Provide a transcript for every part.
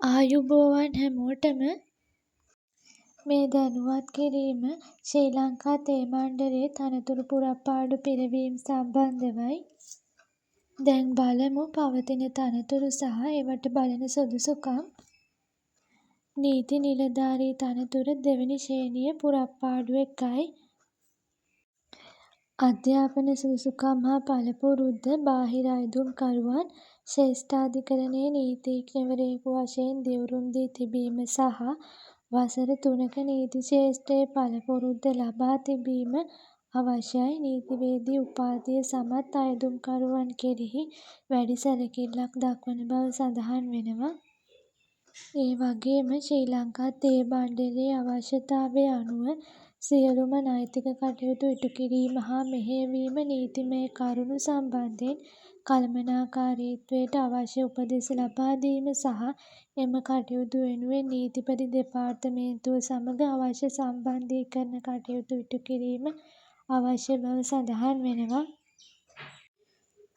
ආයුබෝවන් හැමෝටම මේ දැනුවත් කිරීම ශ්‍රී ලංකා තේ මණ්ඩලයේ තනතුරු පුරප්පාඩු පිරවීම් සම්බන්ධවයි. දැන් බලමු පවතින තනතුරු සහ ඒවට බලන සුදුසුකම්. නීති නිලධාරී තනතුර දෙවැනි ශ්‍රේණිය පුරප්පාඩු 1යි. අධ්‍යාපන සුදුසුකම් හා පළපුරුද්ද බාහිර අයදුම්කරුවන් ශ්‍රේෂ්ඨාධිකරණයේ නීතිඥවරයෙකු වශයෙන් දිවුරුම් දී තිබීම සහ වසර 3ක නීති ක්ෂේත්‍රයේ පළපුරුද්ද ලබා තිබීම අවශ්‍යයි. නීතිවේදී උපාධිය සමත් අයදුම්කරුවන් කෙරෙහි වැඩි සැලකිල්ලක් දක්වන බව සඳහන් වෙනවා. ඒ වගේම ශ්‍රී ලංකා තේ මණ්ඩලයේ අවශ්‍යතාවය අනුව සියලුම නෛතික කටයුතු ඉටු කිරීම හා මෙහෙයවීම නීතිමය කරුණු සම්බන්ධයෙන් කළමනාකාරීත්වයට අවශ්‍ය උපදෙස් ලබා දීම සහ එම කටයුතු වෙනුවෙන් නීතිපති දෙපාර්තමේන්තුව සමග අවශ්‍ය සම්බන්ධීකරණ කටයුතු ඉටු කිරීම අවශ්‍ය බව සඳහන් වෙනවා.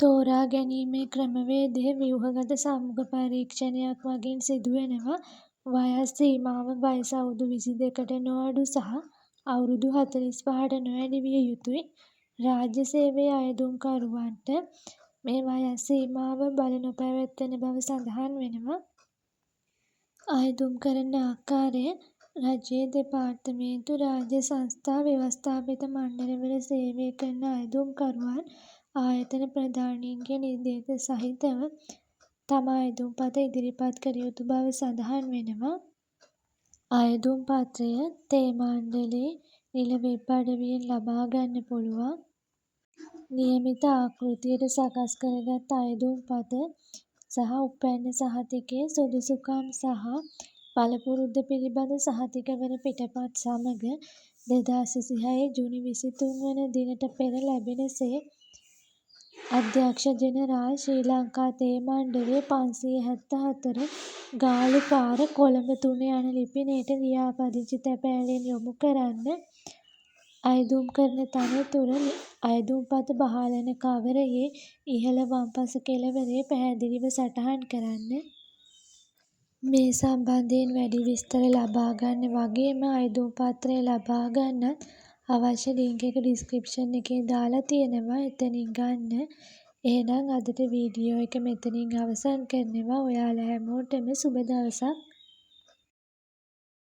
තෝරා ගැනීමේ ක්‍රමවේදය ව්‍යුහගත සම්මුඛ පරීක්ෂණයක් මගින් සිදුවෙනවා. වයස් සීමාව වයස අවුරුදු 22කට නොඅඩු සහ අවුරුදු 45ට නොවැඩි විය යුතුයි. රාජ්‍ය සේවයේ අයදුම්කරුවන්ට මේ වයස් සීමාව බල නොපැවැත්වෙන බව සඳහන් වෙනවා. අයදුම් කරන ආකාරය රජයේ දෙපාර්තමේන්තු රාජ්‍ය සංස්ථා ව්‍යවස්ථාපිත මණ්ඩලවල සේවය කරන අයදුම්කරුවන් ආයතන ප්‍රධානීන්ගේ නිර්දේශ සහිතව තම අයදුම්පත ඉදිරිපත් කළ යුතු බව සඳහන් වෙනවා. අයදුම් පත්‍රය තේ මණ්ඩලයේ නිල වෙබ් අඩවියෙන් ලබා ගන්න පුළුවන්. නියමිත ආකෘතියට සකස් කරගත් අයදුම්පත සහ උපැන්න සහතිකය සුදුසුකම් සහ පළපුරුද්ද පිළිබඳ සහතිකවන පිටපත් සමග 2026 ජුනි 23 වන දිනට පෙර ලැබෙන සේ අධ්‍යක්ෂ ජෙනරාල් ශ්‍රී ලංකා තේ මණ්ඩලය 574 ගාලු පාර කොළඹ 3 යන ලිපිනයට ලියාපදිංචි තැපෑලෙන් යොමු කරන්න. අයදුම් කරන තනතුර අයදුම්පත බහලන කවරයේ ඉහළ වම්පස කෙළවරේ පැහැදිලිව සටහන් කරන්න. මේ සම්බන්ධයෙන් වැඩි විස්තර ලබා ගන්න වගේම අයදුම් පත්‍රය ලබා ගන්නත් අවශ්‍ය ලින්ක් එක ඩිස්ක්‍රිප්ෂන් එකේ දාලා තියෙනවා. එතනින් ගන්න. එහෙනම් අදට වීඩියෝ එක මෙතනින් අවසන් කරනවා. ඔයාලා හැමෝටම සුබ දවසක්.